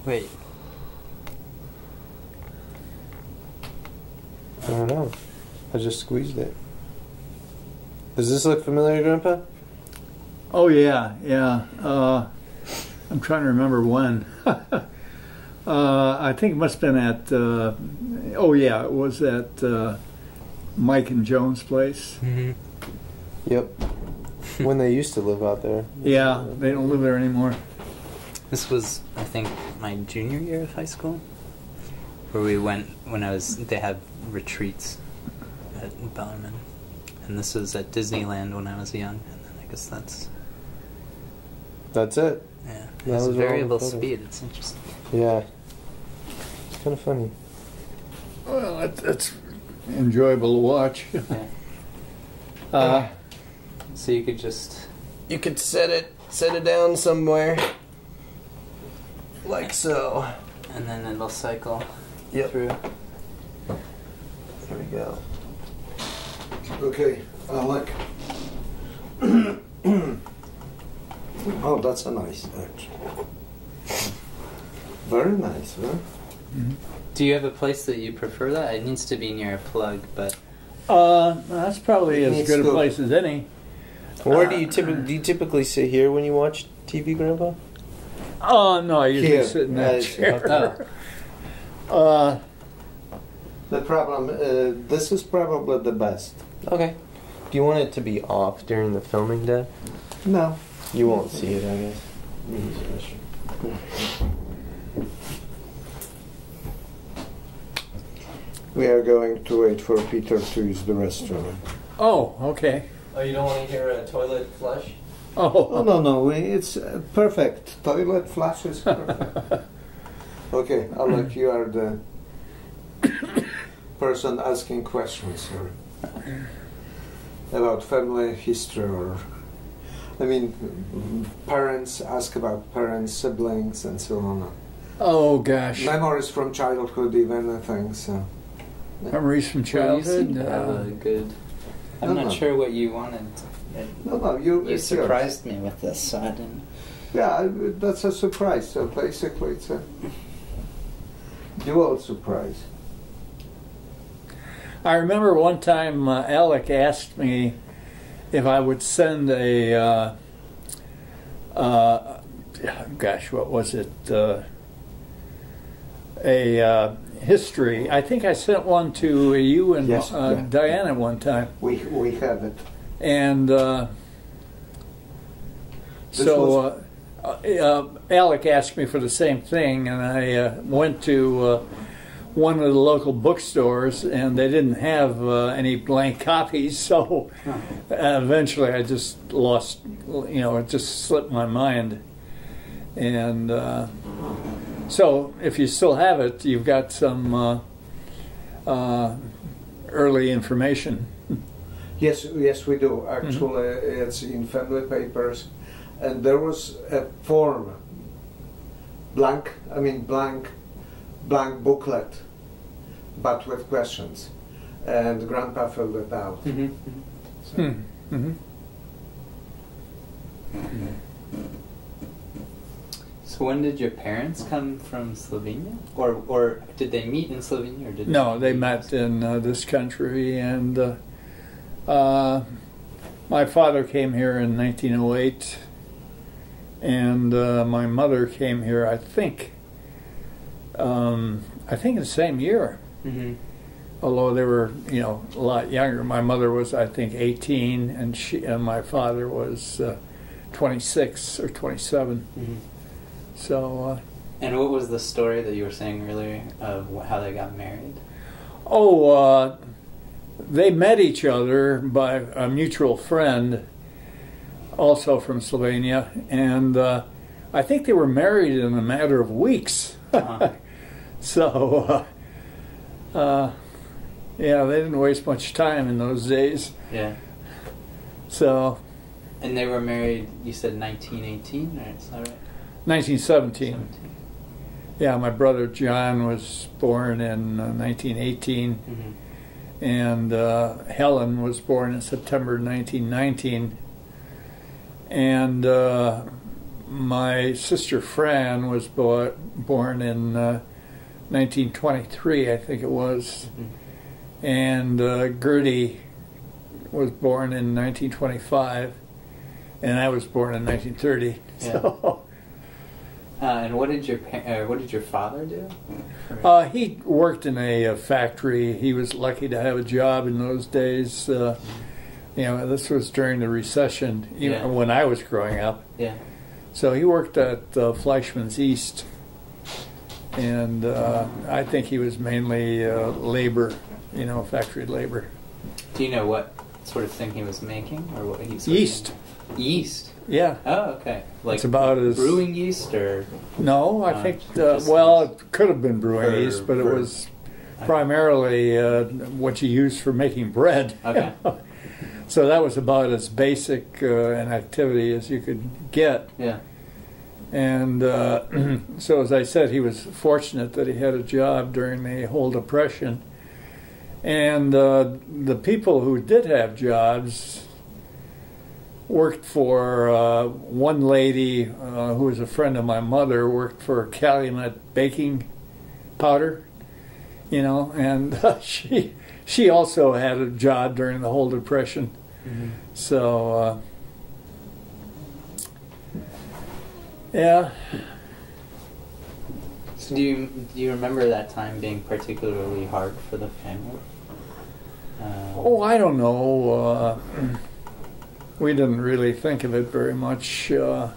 Wait. I don't know. I just squeezed it. Does this look familiar, Grandpa? Oh yeah, yeah. I'm trying to remember when. I think it must have been at. Oh yeah, it was at Mike and Joan's place. Mm-hmm. Yep. When they used to live out there. Yeah, they don't live there anymore. This was, I think, my junior year of high school, where we went when they had retreats at Bellarmine, and this was at Disneyland when I was young, and then I guess that's it. Yeah, That it's was variable all the photos. speed. It's interesting. Yeah. It's kind of funny. Well, that's enjoyable to watch. Yeah. So you could just... You could set it down somewhere. Like so. And then it'll cycle through. There we go. Okay, Alec. Oh, that's a nice touch. Very nice, huh? Mm-hmm. Do you have a place that you prefer that? It needs to be near a plug, but... That's probably as good a place as any. Where do you typically sit here when you watch TV, Grandpa? Oh, no, I usually sit in that chair. The problem, this is probably the best. Okay. Do you want it to be off during the filming, Dad? No. You won't see it, I guess. We are going to wait for Peter to use the restroom. Oh, okay. Oh, you don't want to hear a toilet flush? Oh, no, it's perfect. Toilet flush is perfect. Okay, Alec, you are the person asking questions here about family history, or parents ask about parents, siblings, and so on. Oh gosh. Memories from childhood, even, I think so. Memories from childhood. Well, you seem to have a good... I'm not sure what you wanted. You surprised me with this, so I didn't... Yeah, that's a surprise. So basically, it's a dual surprise. I remember one time Alec asked me if I would send a, gosh, what was it? A history. I think I sent one to you and Diana one time. We have it. And Alec asked me for the same thing, and I went to one of the local bookstores, and they didn't have any blank copies, so eventually I just lost, it just slipped my mind. And so if you still have it, you've got some early information. Yes, we do. Actually, it's in family papers, and there was a form, blank booklet, but with questions, and Grandpa filled it out. So when did your parents come from Slovenia? Or did they meet in Slovenia? Or did No, they met in this country, and my father came here in 1908, and my mother came here, I think the same year. Although they were, a lot younger. My mother was, I think, 18, and my father was 26 or 27. So. And what was the story that you were saying earlier of how they got married? They met each other by a mutual friend, also from Slovenia, and I think they were married in a matter of weeks. So, yeah, they didn't waste much time in those days. Yeah. So. And they were married, you said 1918, right? Is that right? 1917. Yeah, my brother John was born in 1918, and Helen was born in September 1919. And my sister Fran was born in 1923, I think it was, and Gertie was born in 1925, and I was born in 1930. Yeah. So. And what did your father do? He worked in a factory. He was lucky to have a job in those days. You know, this was during the recession, even when I was growing up. Yeah. So he worked at Fleischmann's East, and I think he was mainly labor, you know, factory labor. Do you know what sort of thing he was making, or what he was? Yeast. Yeast. Yeah. Oh, okay. Like it's about as brewing yeast, or no? I think well, it could have been brewing yeast, but it was primarily what you use for making bread. Okay. So that was about as basic an activity as you could get. Yeah. And so, as I said, he was fortunate that he had a job during the whole Depression. And the people who did have jobs worked for one lady who was a friend of my mother, worked for Calumet baking powder, you know, and she also had a job during the whole Depression. Mm-hmm. So yeah. So do you remember that time being particularly hard for the family? Oh, I don't know. We didn't really think of it very much. I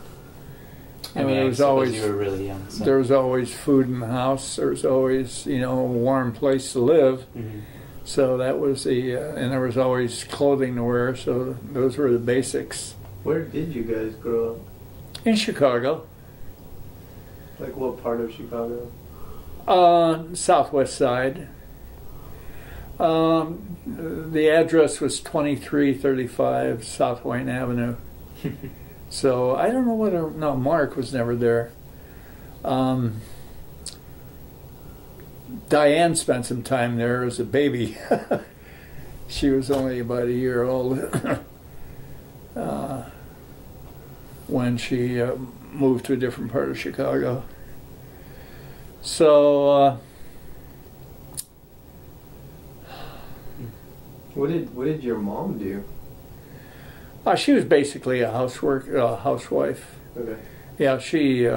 mean, there was always, you were really young. So. There was always food in the house. There was always, you know, a warm place to live. Mm-hmm. So that was the, and there was always clothing to wear. So those were the basics. Where did you guys grow up? In Chicago. Like what part of Chicago? Southwest side. The address was 2335 South Wayne Avenue. So I don't know whether, no, Mark was never there. Diane spent some time there as a baby. She was only about a year old when she moved to a different part of Chicago. So what did your mom do? She was basically a housewife. Okay. Yeah, she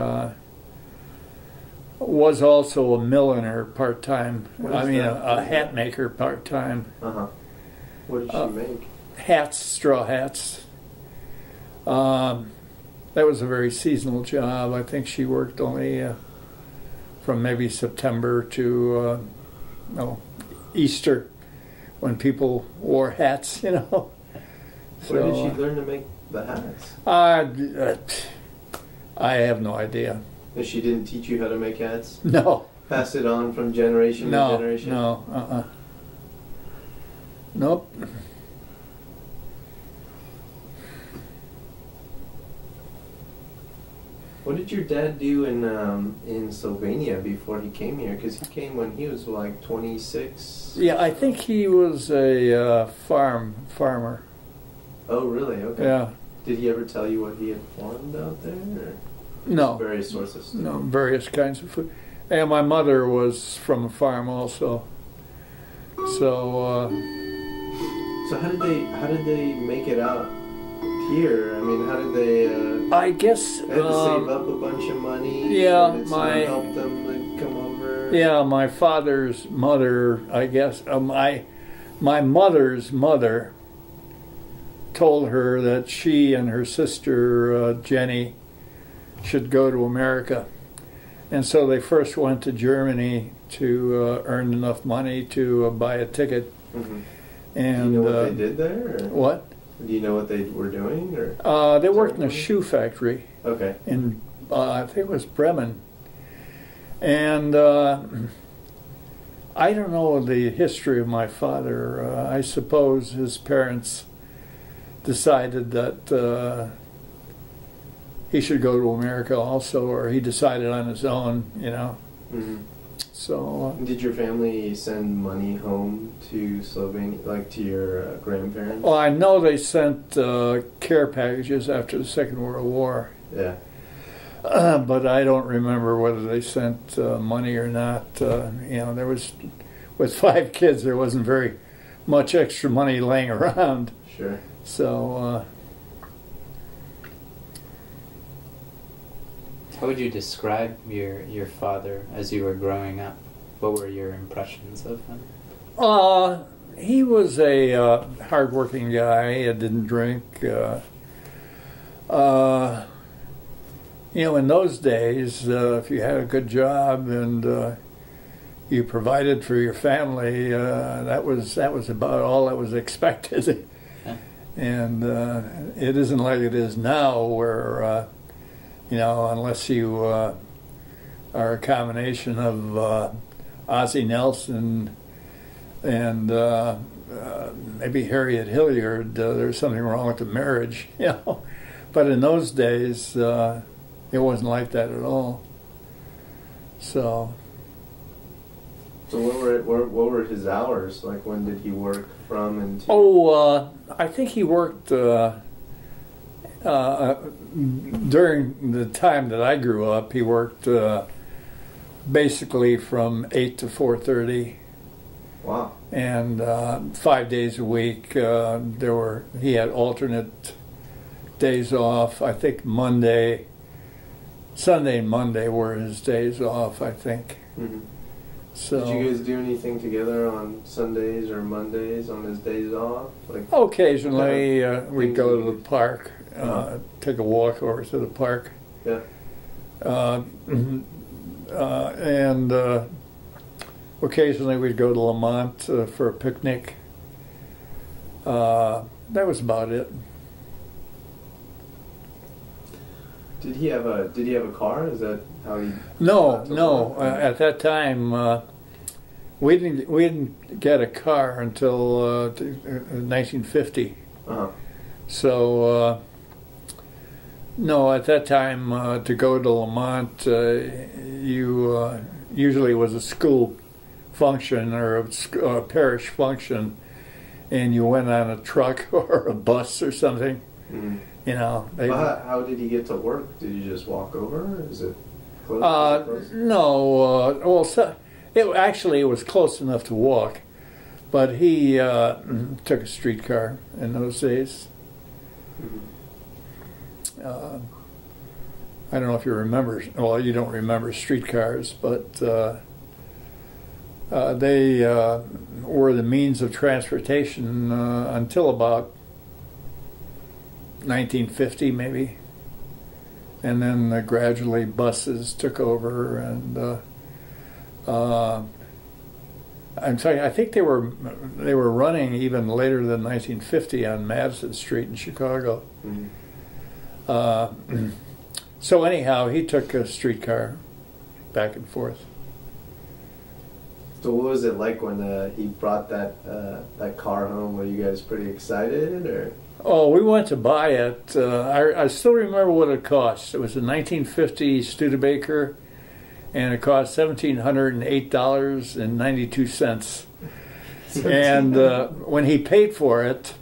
was also a milliner part-time. I mean, a hat maker part-time. Uh-huh. What did she make? Hats, straw hats. That was a very seasonal job. I think she worked only from maybe September to Easter, when people wore hats, you know. Where did she learn to make the hats? I have no idea. And she didn't teach you how to make hats? No. Pass it on from generation to generation? No, Nope. What did your dad do in Slovenia before he came here? Because he came when he was like 26. Yeah, I think he was a farmer. Oh, really? Okay. Yeah. Did he ever tell you what he had farmed out there? Or no. Various sources. No, various kinds of food. And my mother was from a farm also. So. So how did they make it out here? I mean, how did they? I guess they had to save up a bunch of money. Yeah, and someone helped them like, come over. Yeah, my father's mother. I guess my mother's mother told her that she and her sister Jenny should go to America, and so they first went to Germany to earn enough money to buy a ticket. Mm-hmm. And do you know what they did there? Or? What? Do you know what they were doing? Or they worked in a shoe factory. Okay. In I think it was Bremen, and I don't know the history of my father. I suppose his parents decided that he should go to America also, or he decided on his own, you know. Mm-hmm. So. Did your family send money home to Slovenia, like to your grandparents? Well, I know they sent care packages after the Second World War. Yeah. but I don't remember whether they sent money or not. There was, with 5 kids, there wasn't very much extra money laying around. Sure. So. How would you describe your father as you were growing up? What were your impressions of him? He was a hardworking guy. He didn't drink. In those days, if you had a good job and you provided for your family, that was about all that was expected. Yeah. And it isn't like it is now, where unless you are a combination of Ozzie Nelson and maybe Harriet Hilliard, there's something wrong with the marriage, But in those days, it wasn't like that at all. So what were his hours? Like, when did he work from and to? I think he worked during the time that I grew up. He worked basically from 8 to 4:30. Wow. And 5 days a week. He had alternate days off. I think Sunday and Monday were his days off, I think. Mm-hmm. So, did you guys do anything together on Sundays or Mondays on his days off? Like, occasionally we'd go to the park, take a walk over to the park. Yeah. And occasionally we'd go to Lamont for a picnic. That was about it. Did he have a car? Is that how he? No. At that time, we didn't get a car until 1950. Uh-huh. So no, at that time to go to Lamont, you usually was a school function or a parish function, and you went on a truck or a bus or something. Mm-hmm. How did he get to work? Did you just walk over? Is it close? No. It was close enough to walk, but he took a streetcar in those days. Mm-hmm. I don't know if you remember. Well, you don't remember streetcars, but they were the means of transportation until about 1950, maybe, and then gradually buses took over, and I'm sorry, I think they were running even later than 1950 on Madison Street in Chicago. Mm-hmm. So anyhow, he took a streetcar back and forth. So what was it like when he brought that car home? Were you guys pretty excited, or? Oh, we went to buy it. I still remember what it cost. It was a 1950 Studebaker, and it cost $1,708.92. And when he paid for it,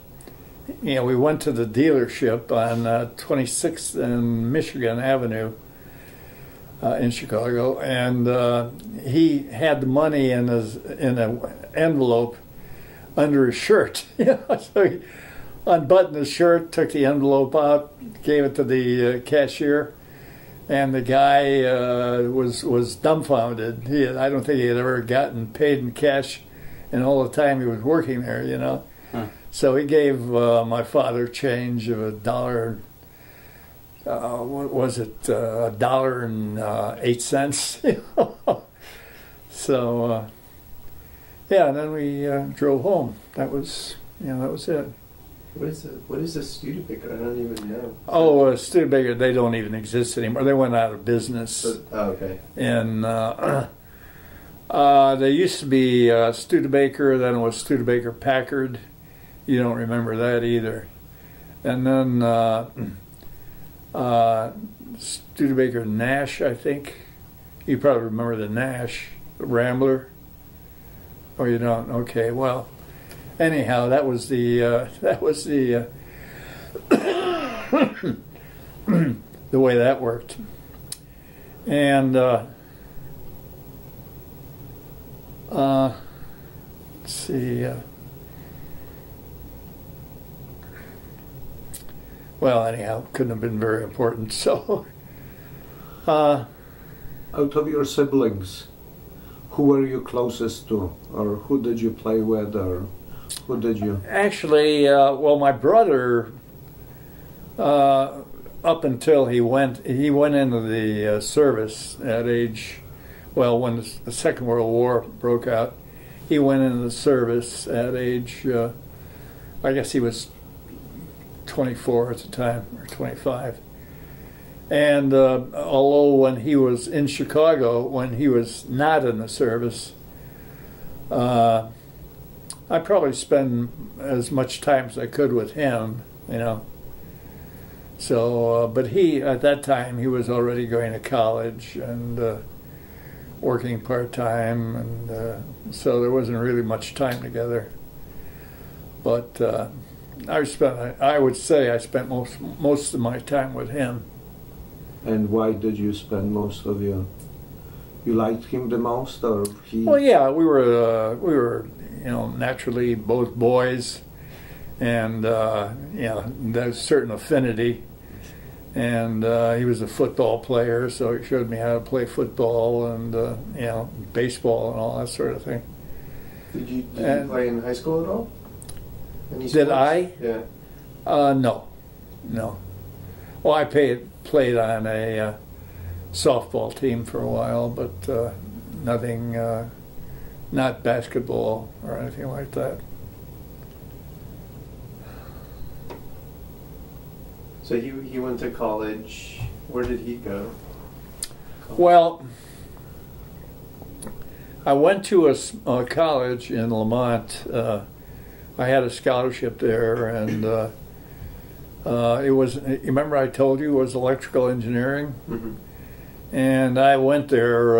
we went to the dealership on 26th and Michigan Avenue in Chicago, and he had the money in an envelope under his shirt. So he unbuttoned his shirt, took the envelope out, gave it to the cashier, and the guy was dumbfounded. I don't think he had ever gotten paid in cash in all the time he was working there, Huh. So he gave my father change of $1. What was it? $1.08. So yeah, and then we drove home. That was it. What is a Studebaker? I don't even know. Oh, Studebaker, they don't even exist anymore. They went out of business. Okay. And there used to be Studebaker, then it was Studebaker Packard. You don't remember that either. And then Studebaker Nash, I think. You probably remember the Nash, the Rambler. Oh, you don't? Okay, well. Anyhow, that was the the way that worked. And let's see. Well, anyhow, couldn't have been very important. So, out of your siblings, who were you closest to, or who did you play with, or who did you? Actually, well, my brother, up until he went into the service at age, well, when the Second World War broke out, he went into the service at age, I guess he was 24 at the time, or 25. And although when he was in Chicago, when he was not in the service, I probably spent as much time as I could with him, you know. So, but he, at that time, he was already going to college and working part-time, and so there wasn't really much time together. But I would say I spent most of my time with him. And why did you spend most of your? You liked him the most, or he? Well, yeah, we were, you know, naturally both boys, and you know, there's certain affinity. And he was a football player, so he showed me how to play football and you know, baseball and all that sort of thing. Did you play in high school at all? Any did sports? I? Yeah. No. Well, I played on a softball team for a while, but nothing, not basketball or anything like that. So he went to college. Where did he go? Well, I went to a college in Lamont. I had a scholarship there, and it was, you remember I told you it was electrical engineering? Mm-hmm. And I went there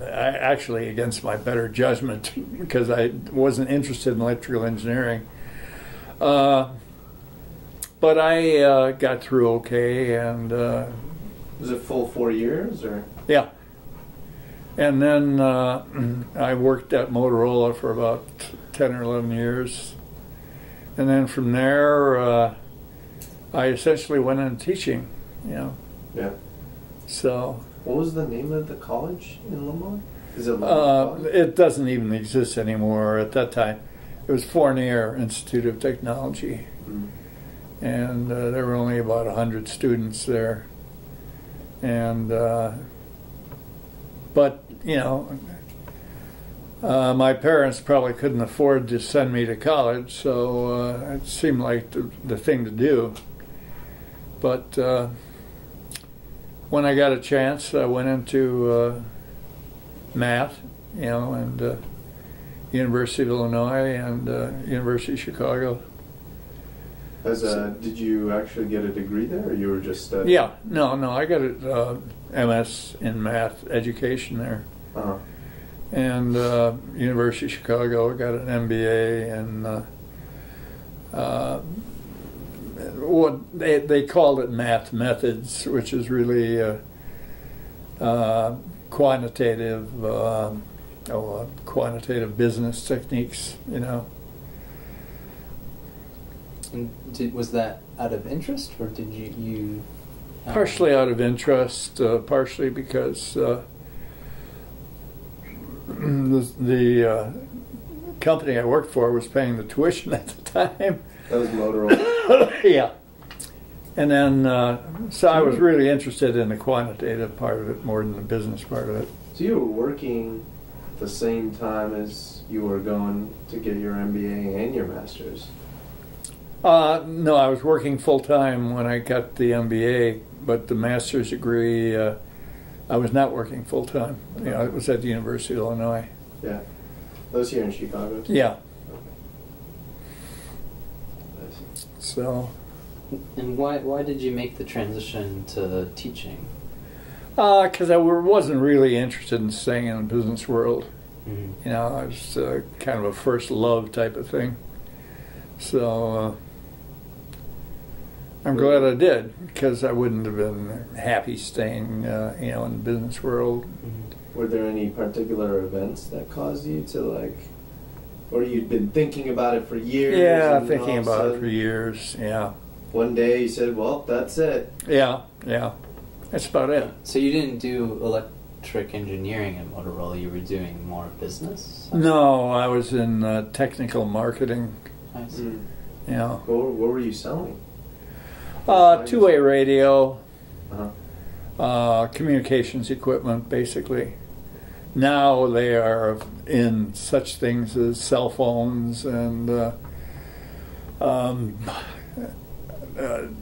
actually against my better judgment because I wasn't interested in electrical engineering. But I got through okay, and was it full 4 years, or? Yeah. And then I worked at Motorola for about 10 or 11 years. And then from there, I essentially went into teaching, you know. Yeah. So. What was the name of the college in Lamont? Is it Lamont College? It doesn't even exist anymore at that time. It was Fournier Institute of Technology. Mm. And there were only about 100 students there. And, but, you know, my parents probably couldn't afford to send me to college, so it seemed like the thing to do. But when I got a chance, I went into math, you know, and University of Illinois and University of Chicago. Did you actually get a degree there, or you were just studying? Yeah, no, I got a MS in math education there. Uh-huh. And University of Chicago, I got an MBA in what they called it math methods, which is really quantitative business techniques, you know. And was that out of interest, or did you partially out of interest, partially because the company I worked for was paying the tuition at the time. That was Motorola. Yeah. And then, so I was really interested in the quantitative part of it more than the business part of it. So you were working at the same time as you were going to get your MBA and your master's? No, I was working full-time when I got the MBA, but the master's degree, I was not working full-time. You know, it was at the University of Illinois. Yeah. That was here in Chicago? Yeah. Okay. So. And why did you make the transition to teaching? Because I wasn't really interested in staying in the business world. Mm-hmm. You know, it was kind of a first love type of thing. So I'm glad I did, because I wouldn't have been happy staying, you know, in the business world. Were there any particular events that caused you to, like, or you'd been thinking about it for years? Yeah, thinking about it for years, yeah. One day you said, well, that's it. Yeah, yeah. That's about it. So you didn't do electric engineering at Motorola, you were doing more business? No, I was in technical marketing. I see. Yeah. What were you selling? Two-way radio, communications equipment, basically. Now they are in such things as cell phones and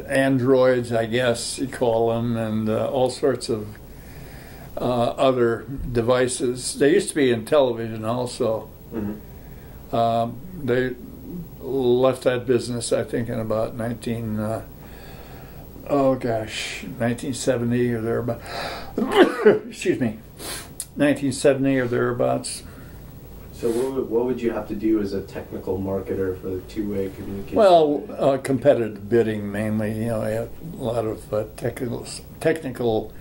androids, I guess you call them, and all sorts of other devices. They used to be in television also. They left that business, I think, in about 1970 or thereabouts. Excuse me, 1970 or thereabouts. So what would you have to do as a technical marketer for the two-way communication? Well, competitive bidding mainly. You know, I had a lot of technical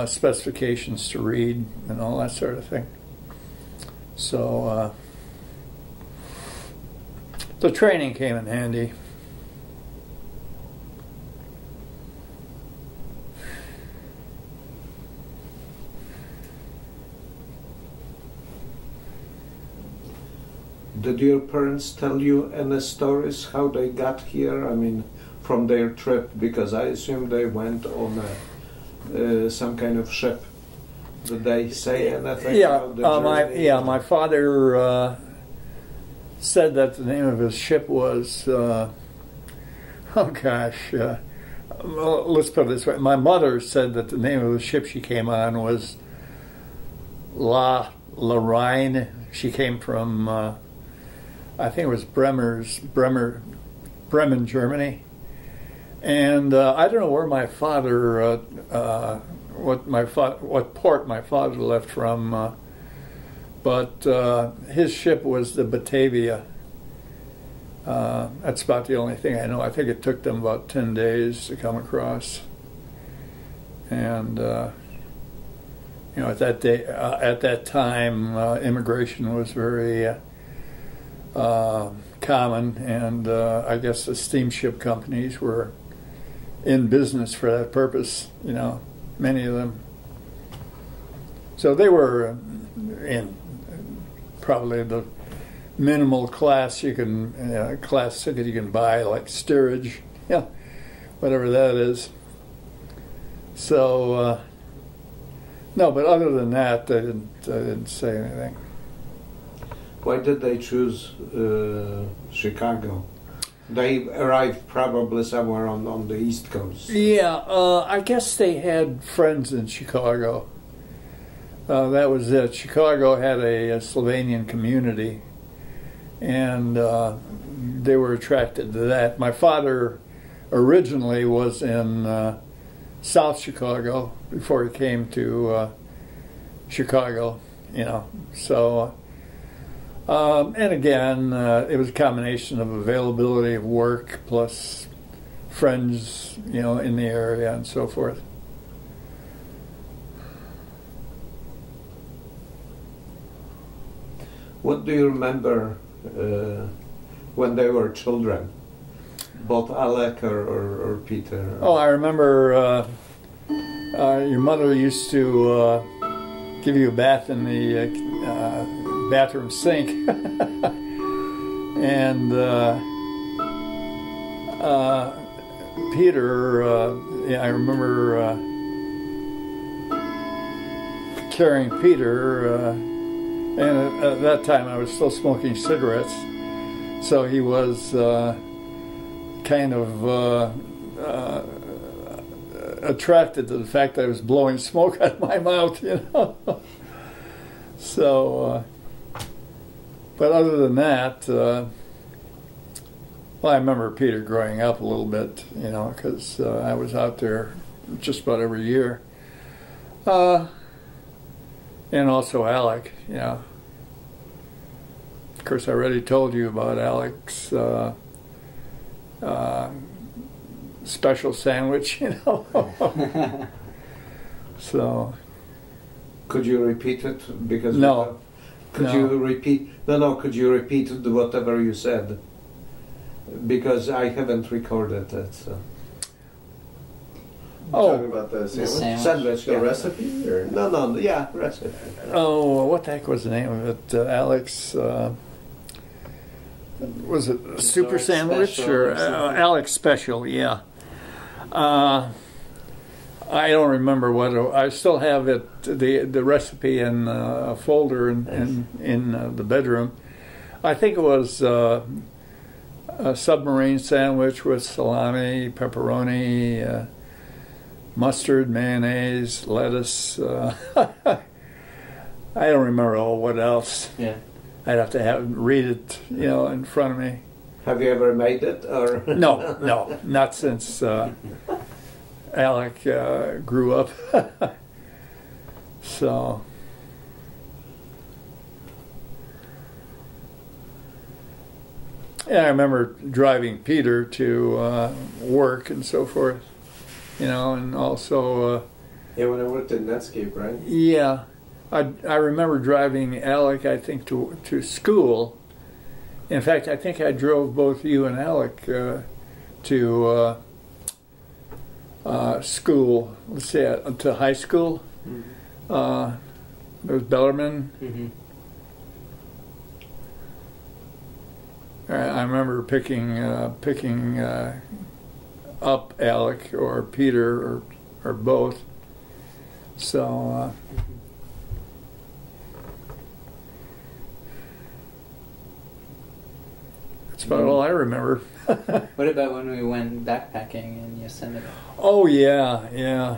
specifications to read and all that sort of thing. So the training came in handy. Did your parents tell you any stories how they got here? I mean, from their trip, because I assume they went on some kind of ship. Did they say anything? Yeah, about the journey? my father said that the name of his ship was. Well, let's put it this way. My mother said that the name of the ship she came on was La Rhine. She came from, I think it was Bremen, Germany. And I don't know where my father, what port my father left from, but his ship was the Batavia. That's about the only thing I know. I think it took them about 10 days to come across. And you know, at that time, immigration was very common, and I guess the steamship companies were in business for that purpose. You know, many of them. So they were in probably the minimal class class ticket you can buy, like steerage, yeah, whatever that is. So no, but other than that, they didn't say anything. Why did they choose Chicago? They arrived probably somewhere on the East Coast. Yeah, I guess they had friends in Chicago. That was it. Chicago had a Slovenian community, and they were attracted to that. My father originally was in South Chicago before he came to Chicago, you know. So, and again, it was a combination of availability of work plus friends, you know, in the area and so forth. What do you remember when they were children? Both Alec or Peter? Oh, I remember your mother used to give you a bath in the bathroom sink. And Peter, yeah, I remember carrying Peter, and at that time I was still smoking cigarettes, so he was kind of attracted to the fact that I was blowing smoke out of my mouth, you know. So, but other than that, well, I remember Peter growing up a little bit, you know, because I was out there just about every year. And also Alec, you know. Of course, I already told you about Alec's special sandwich, you know. So. Could you repeat it? Because no. Could you repeat? No. Could you repeat whatever you said? Because I haven't recorded it. So. Talking about the sandwich? Sandwich, the recipe? Or? No, yeah, recipe. Oh, what the heck was the name of it? Alex, was it Super Sandwich or Alex Special? Yeah. I don't remember what I still have it. The recipe in a folder in the bedroom. I think it was a submarine sandwich with salami, pepperoni, mustard, mayonnaise, lettuce. I don't remember what else. Yeah. I'd have to read it, you know, in front of me. Have you ever made it, or no, not since Alec grew up. So. Yeah, I remember driving Peter to work and so forth, you know, and also. Yeah, when I worked at Netscape, right? Yeah, I remember driving Alec, I think, to school. In fact, I think I drove both you and Alec to school. Let's say to high school. Mm-hmm. There was Bellarmine. Mm-hmm. I remember picking up Alec or Peter or both. So that's about all I remember. What about when we went backpacking in Yosemite? Oh yeah.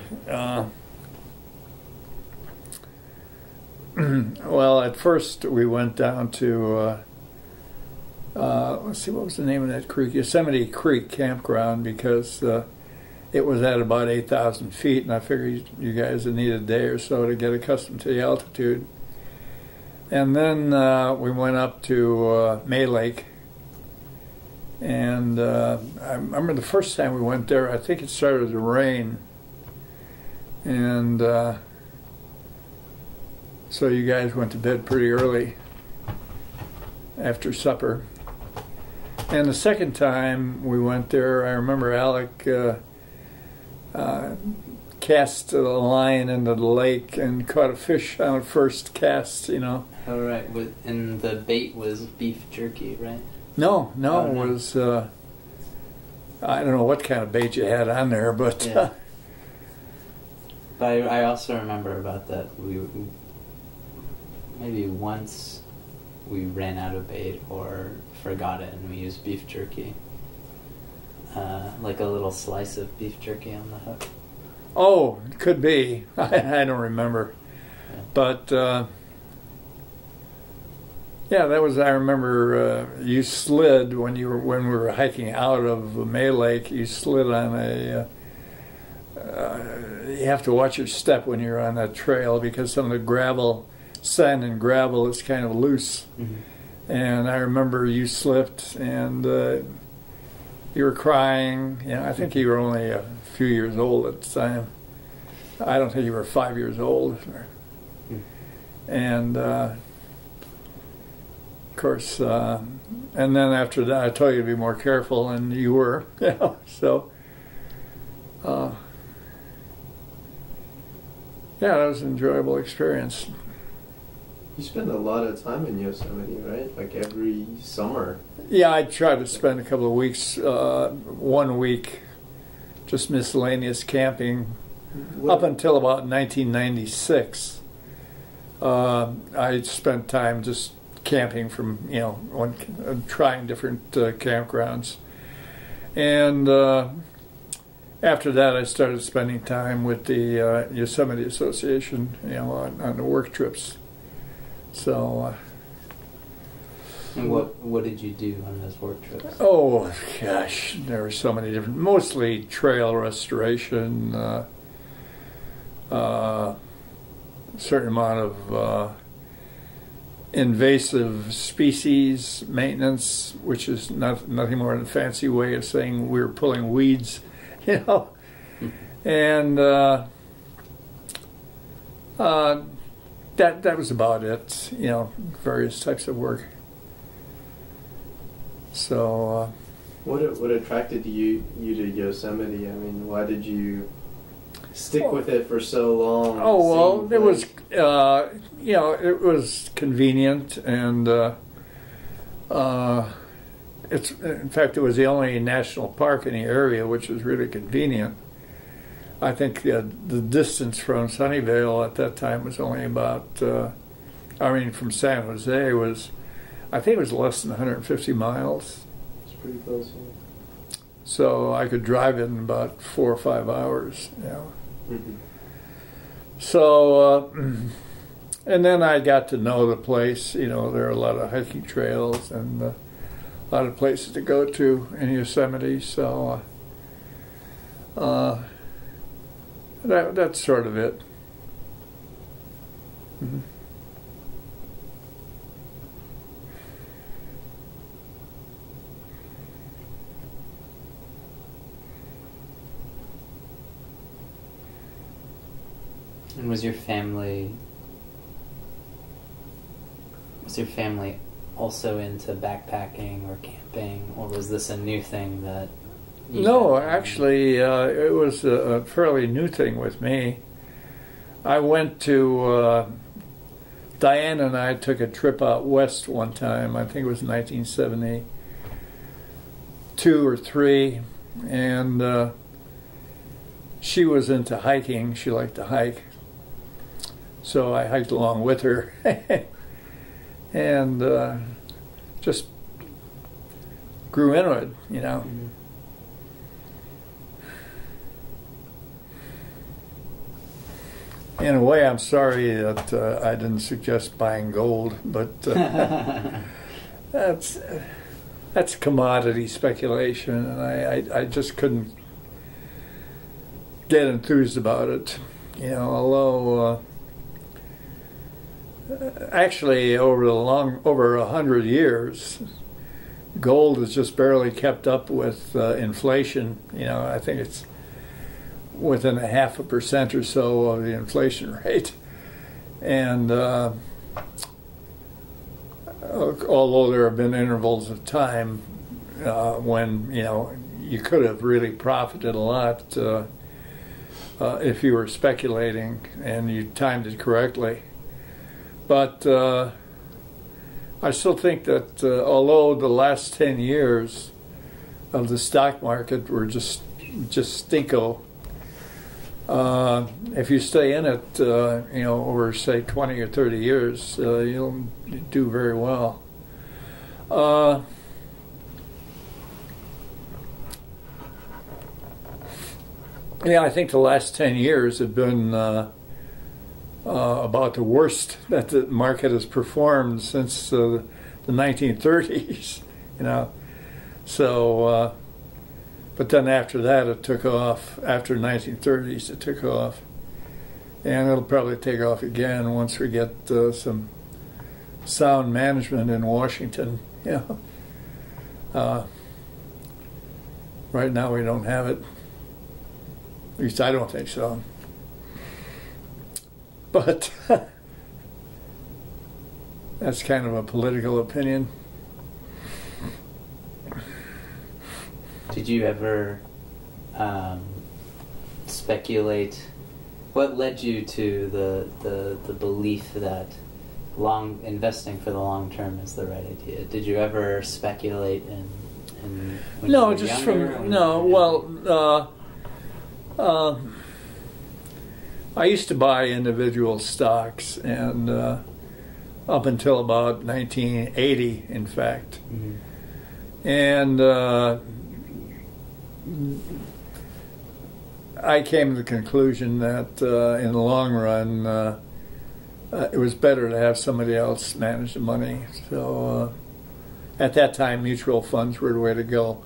Well, at first we went down to let's see, what was the name of that creek? Yosemite Creek Campground, because it was at about 8,000 feet, and I figured you guys would need a day or so to get accustomed to the altitude. And then we went up to May Lake, and I remember the first time we went there, I think it started to rain, and so you guys went to bed pretty early after supper. And the second time we went there, I remember Alec cast a line into the lake and caught a fish on a first cast, you know. Oh, right. And the bait was beef jerky, right? No, it was, I don't know what kind of bait you had on there, but... Yeah. But I also remember about that. We maybe once we ran out of bait or forgot it and we used beef jerky. Like a little slice of beef jerky on the hook. Oh, could be. I don't remember. Yeah. But, yeah, that was, I remember you slid when we were hiking out of May Lake, you slid on a, you have to watch your step when you're on that trail because some of the sand and gravel is kind of loose. Mm-hmm. And I remember you slipped and you were crying. You know, I think you were only a few years old at the time. I don't think you were 5 years old. And of course, and then after that, I told you to be more careful, and you were. You know, so yeah, that was an enjoyable experience. You spend a lot of time in Yosemite, right? Like every summer. Yeah, I try to spend a couple of weeks, 1 week, just miscellaneous camping. Up until about 1996, I spent time just camping from, you know, trying different campgrounds. And after that, I started spending time with the Yosemite Association, you know, on the work trips. So. And what did you do on those work trips? Oh gosh, there were so many different. Mostly trail restoration, certain amount of invasive species maintenance, which is nothing more than a fancy way of saying we were pulling weeds, you know, and that was about it, you know, various types of work. So. What attracted you to Yosemite? I mean, why did you stick with it for so long? Oh, well, it was, you know, it was convenient, and it's, in fact, it was the only national park in the area, which was really convenient. I think the distance from Sunnyvale at that time was only about, I mean, from San Jose was, I think it was less than 150 miles. It's pretty close. Yeah. So I could drive it in about 4 or 5 hours, you know. Mm-hmm. So, and then I got to know the place. You know, there are a lot of hiking trails and a lot of places to go to in Yosemite. So that's sort of it. Mm-hmm. And was your family also into backpacking or camping, or was this a new thing that you No, had? actually, it was a fairly new thing with me. I went to, Diane and I took a trip out west one time, I think it was 1972 or 3, and she was into hiking, she liked to hike. So I hiked along with her and just grew into it, you know. Mm-hmm. In a way, I'm sorry that I didn't suggest buying gold, but that's commodity speculation, and I just couldn't get enthused about it, you know, although actually, over 100 years, gold has just barely kept up with inflation. You know, I think it's within 0.5% or so of the inflation rate. And although there have been intervals of time when, you know, you could have really profited a lot if you were speculating and you timed it correctly. But I still think that although the last 10 years of the stock market were just stinko, if you stay in it, you know, over say 20 or 30 years, you'll do very well. Yeah, I think the last 10 years have been about the worst that the market has performed since the 1930s, you know. So, but then after that it took off. After the 1930s it took off. And it'll probably take off again once we get some sound management in Washington, you know. Right now we don't have it. At least I don't think so. But that's kind of a political opinion. Did you ever speculate? What led you to the belief that investing for the long term is the right idea? Did you ever speculate in when No, you were just younger, from no. Well, I used to buy individual stocks, and up until about 1980, in fact. Mm-hmm. And I came to the conclusion that in the long run, it was better to have somebody else manage the money. So at that time, mutual funds were the way to go.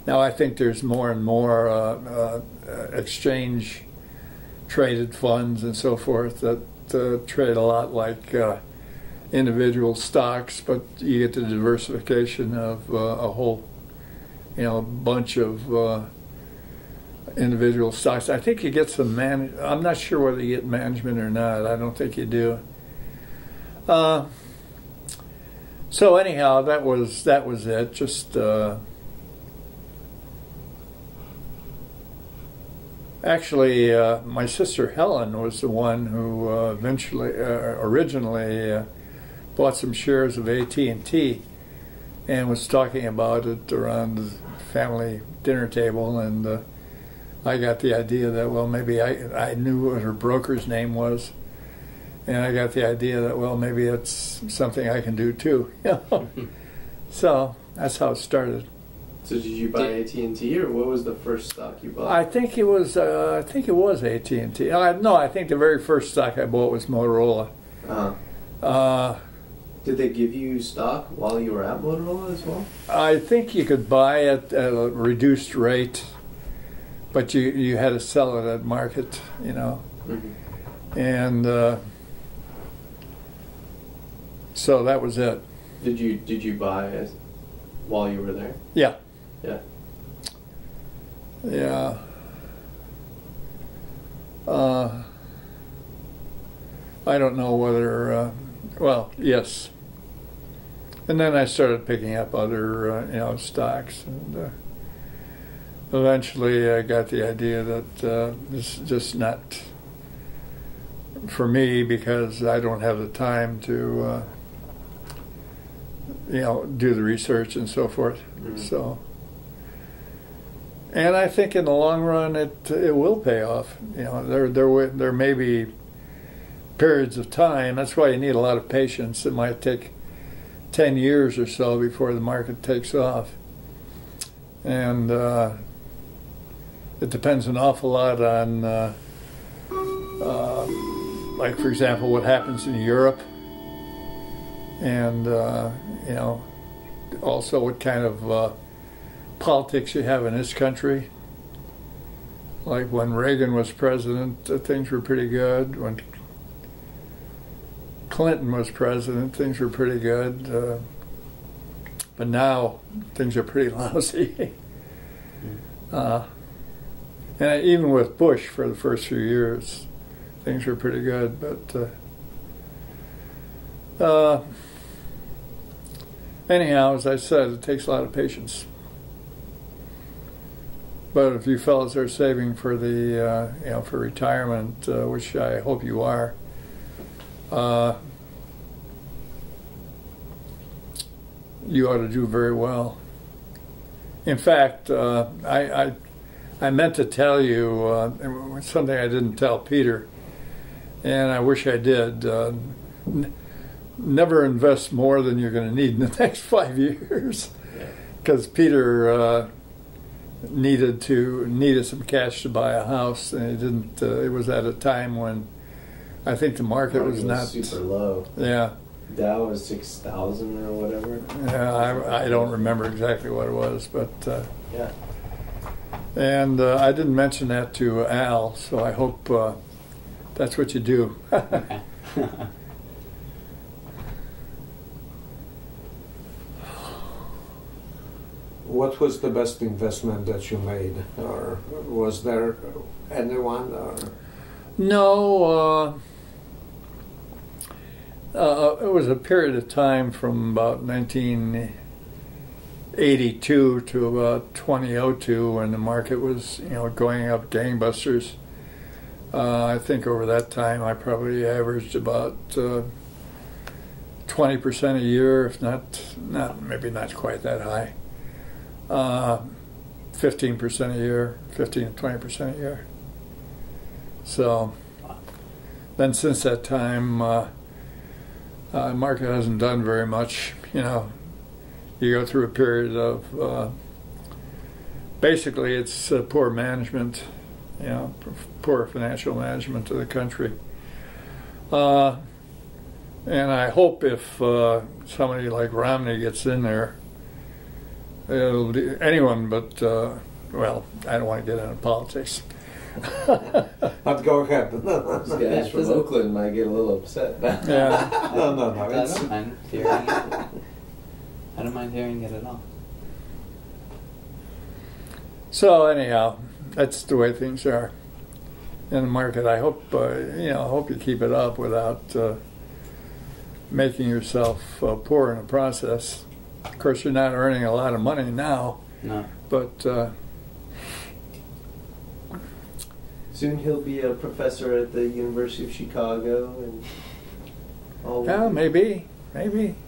Now I think there's more and more exchange traded funds and so forth that trade a lot like individual stocks, but you get the diversification of a whole, you know, bunch of individual stocks. I think you get some I'm not sure whether you get management or not. I don't think you do. So anyhow, that was it. Just actually, my sister Helen was the one who originally bought some shares of AT&T and was talking about it around the family dinner table, and I got the idea that, well, maybe I knew what her broker's name was, and I got the idea that, well, maybe it's something I can do too. So that's how it started. So did you buy AT&T, or what was the first stock you bought? I think it was AT&T. No, I think the very first stock I bought was Motorola. Did they give you stock while you were at Motorola as well? I think you could buy it at a reduced rate, but you had to sell it at market, and so that was it. Did you buy it while you were there? Yeah. Yeah. Yeah. I don't know whether. Well, yes. And then I started picking up other, stocks, and eventually I got the idea that this is just not for me, because I don't have the time to, do the research and so forth. Mm-hmm. So, and I think in the long run it will pay off. There may be periods of time. That's why you need a lot of patience. It might take 10 years or so before the market takes off. And it depends an awful lot on, like, for example, what happens in Europe, and, also what kind of politics you have in this country. Like when Reagan was president, things were pretty good. When Clinton was president, things were pretty good, but now things are pretty lousy. And even with Bush for the first few years, things were pretty good, but anyhow, as I said, it takes a lot of patience. But if you fellows are saving for the, for retirement, which I hope you are, you ought to do very well. In fact, I meant to tell you something I didn't tell Peter, and I wish I did. Never invest more than you're going to need in the next 5 years, because Peter needed some cash to buy a house, and he didn't. It was at a time when I think the market was not super low. Yeah. Dow was 6,000 or whatever. Yeah, I don't remember exactly what it was, but yeah. And I didn't mention that to Al, so I hope that's what you do. Okay. What was the best investment that you made, or was there anyone? Or? No, it was a period of time from about 1982 to about 2002 when the market was, going up gangbusters. I think over that time I probably averaged about 20% a year, if not maybe not quite that high. 15% a year, 15 to 20% a year. So then since that time, the market hasn't done very much. You go through a period of basically it's poor management, poor financial management of the country. And I hope if somebody like Romney gets in there, it'll be anyone but, well, I don't want to get into politics. But go ahead. These guys from Oakland might get a little upset. Yeah. No. I don't mind hearing it. I don't mind hearing it at all. So anyhow, that's the way things are in the market. I hope hope you keep it up without making yourself poor in the process. Of course, you're not earning a lot of money now. No. But soon he'll be a professor at the University of Chicago, and all. Yeah, maybe.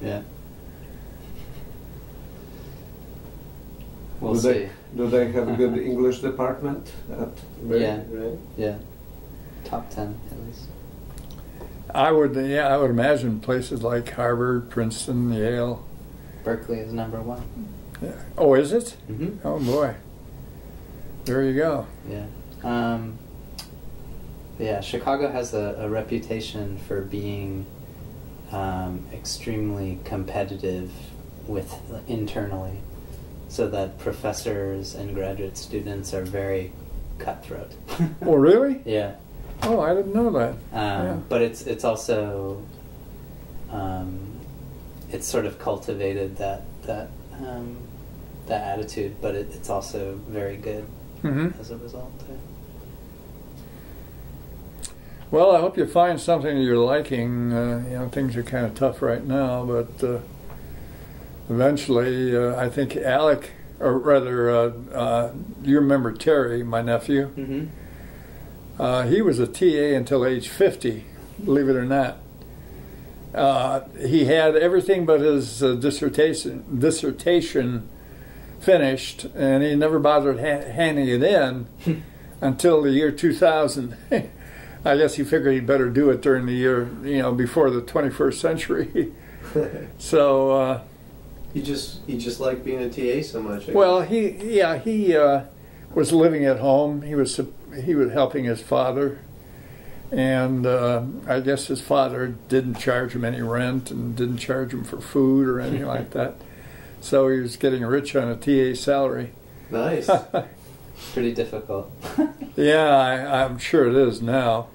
Yeah. We'll see. Do they have a good English department? Yeah. Right? Yeah. Top 10 at least. I would imagine places like Harvard, Princeton, Yale. Berkeley is #1. Yeah. Oh, is it? Mm-hmm. Oh boy. There you go. Yeah. Yeah. Chicago has a reputation for being extremely competitive internally, so that professors and graduate students are very cutthroat. Oh, really? Yeah. Oh, I didn't know that. But it's also it's sort of cultivated that attitude, but it's also very good as a result too. Well, I hope you find something that you're liking. Things are kind of tough right now, but eventually, I think Alec, or rather, you remember Terry, my nephew. Mm-hmm. He was a TA until age 50, believe it or not. He had everything but his dissertation finished, and he never bothered handing it in until the year 2000. I guess he figured he'd better do it during the year, before the 21st century. So he just liked being a TA so much. Well, he was living at home. He was helping his father, and I guess his father didn't charge him any rent and didn't charge him for food or anything like that. So he was getting rich on a TA salary. Nice. Pretty difficult. Yeah, I'm sure it is now.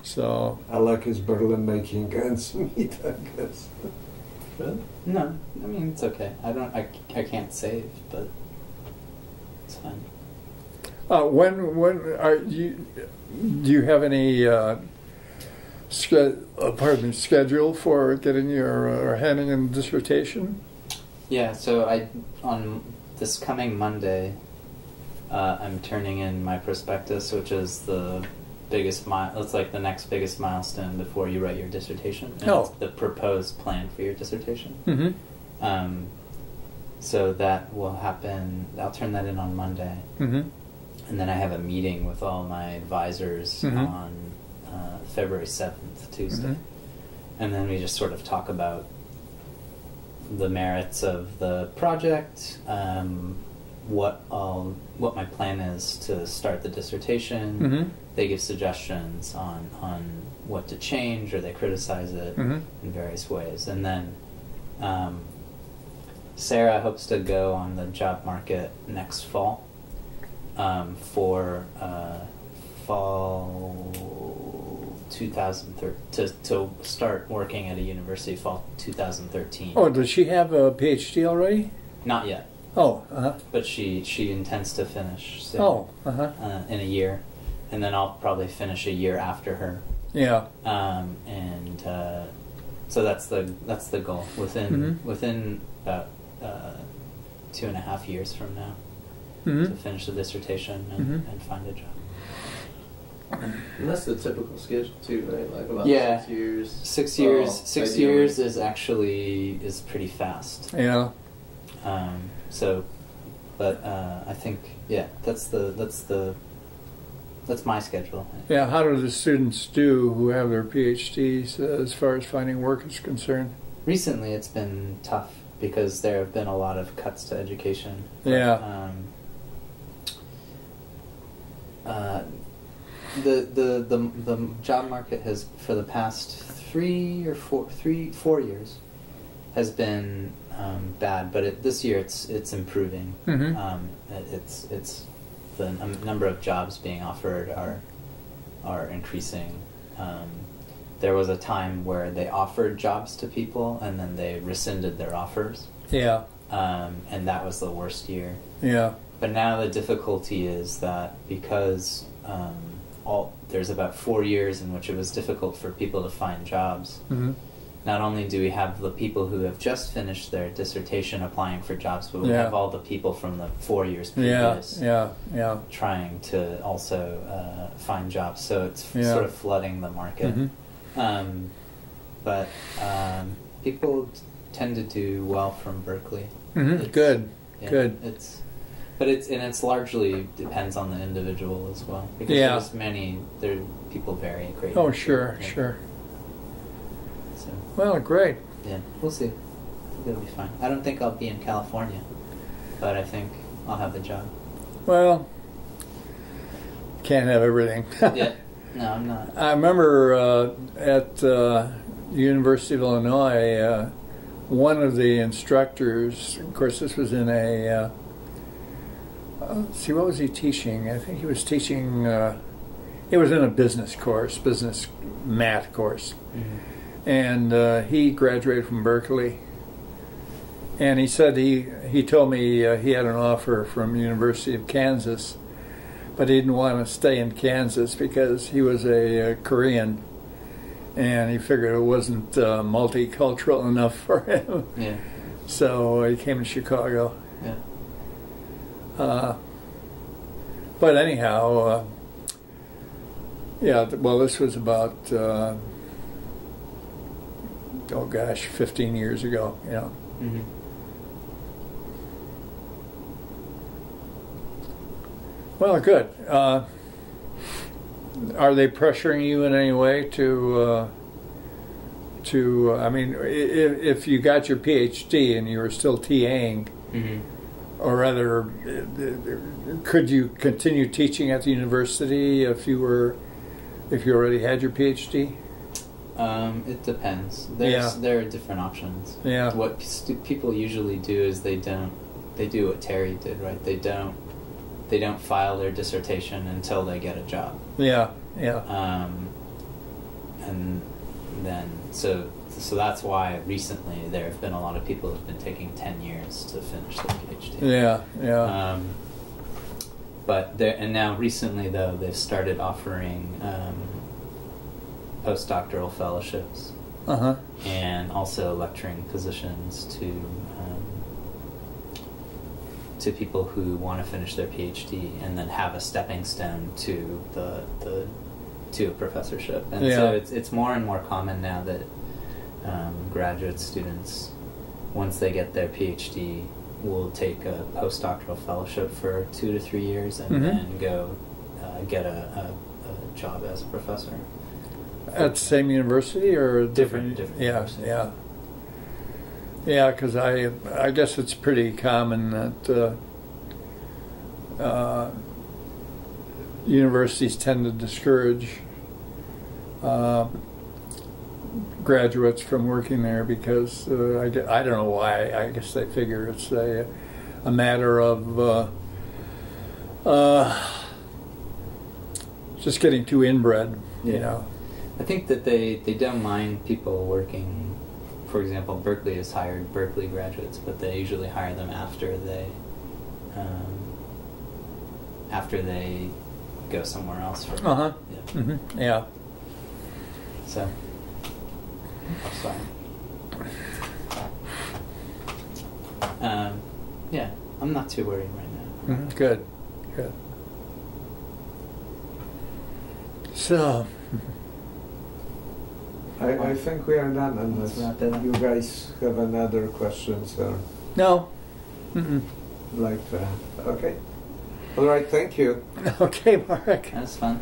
So Alec is barely making ends meet, I guess. Really? No, I mean it's okay. I can't save, but it's fine. When are you? Do you have any schedule for getting your or handing in dissertation? Yeah, so on this coming Monday, I'm turning in my prospectus, which is the biggest it's like the next biggest milestone before you write your dissertation. And it's the proposed plan for your dissertation. Mm-hmm. So that will happen. I'll turn that in on Monday. Mm-hmm. And then I have a meeting with all my advisors on February 7th, Tuesday. Mm-hmm. And then we just sort of talk about the merits of the project, what my plan is to start the dissertation. Mm-hmm. They give suggestions on what to change, or they criticize it in various ways. And then Sarah hopes to go on the job market next fall for fall 2013 to start working at a university fall 2013. Oh, does she have a PhD already? Not yet. Oh, but she intends to finish soon, in a year, and then I'll probably finish a year after her. Yeah. So that's the goal within about 2.5 years from now to finish the dissertation and find a job. And that's the typical schedule too, right? Like about 6 years. 6 years. 6 years is pretty fast. Yeah. I think that's my schedule. Yeah. How do the students do who have their PhDs as far as finding work is concerned? Recently, it's been tough because there have been a lot of cuts to education. Yeah. The job market has, for the past 4 years, has been bad, but this year it's improving. It's the number of jobs being offered are increasing. There was a time where they offered jobs to people and then they rescinded their offers. Yeah. And that was the worst year. Yeah. But now the difficulty is that because there's about 4 years in which it was difficult for people to find jobs. Mm-hmm. Not only do we have the people who have just finished their dissertation applying for jobs, but we have all the people from the 4 years previous trying to also find jobs. So it's sort of flooding the market. Mm-hmm. But people tend to do well from Berkeley. Mm-hmm. Good. But it's largely depends on the individual as well, because people vary greatly. Oh, sure. So, well, great. Yeah, we'll see. It'll be fine. I don't think I'll be in California, but I think I'll have the job. Well, can't have everything. Yeah, no, I'm not. I remember at the University of Illinois, one of the instructors, of course this was in a, let's see, what was he teaching? I think he was teaching, it was in a business math course. Mm-hmm. And he graduated from Berkeley. And he said he told me he had an offer from University of Kansas, but he didn't want to stay in Kansas because he was a Korean, and he figured it wasn't multicultural enough for him. Yeah. So he came to Chicago. Yeah. But anyhow, well, this was about 15 years ago. Mm-hmm. Well, good. Are they pressuring you in any way to I mean, if you got your PhD and you were still TAing, mm-hmm. or rather, could you continue teaching at the university if you already had your PhD? It depends. There are different options. Yeah. What people usually do is they do what Terry did, right? They don't file their dissertation until they get a job. Yeah. And then so that's why recently there have been a lot of people who've been taking 10 years to finish their PhD. Yeah. But now recently though they've started offering postdoctoral fellowships. Uh-huh. And also lecturing positions to people who want to finish their PhD and then have a stepping stone to a professorship. And so it's more and more common now that graduate students, once they get their PhD, will take a postdoctoral fellowship for 2 to 3 years and then go get a job as a professor. At the same university or different university? Yeah, because I guess it's pretty common that universities tend to discourage graduates from working there because I don't know why. I guess they figure it's a matter of just getting too inbred, I think that they don't mind people working. For example, Berkeley has hired Berkeley graduates, but they usually hire them after they go somewhere else. Yeah. Mm-hmm. Yeah. So, sorry. Yeah, I'm not too worried right now. Mm-hmm. Good. So. I think we are done unless you guys have another questions or no. Like that. Okay. All right. Thank you. Okay, Mark. That was fun.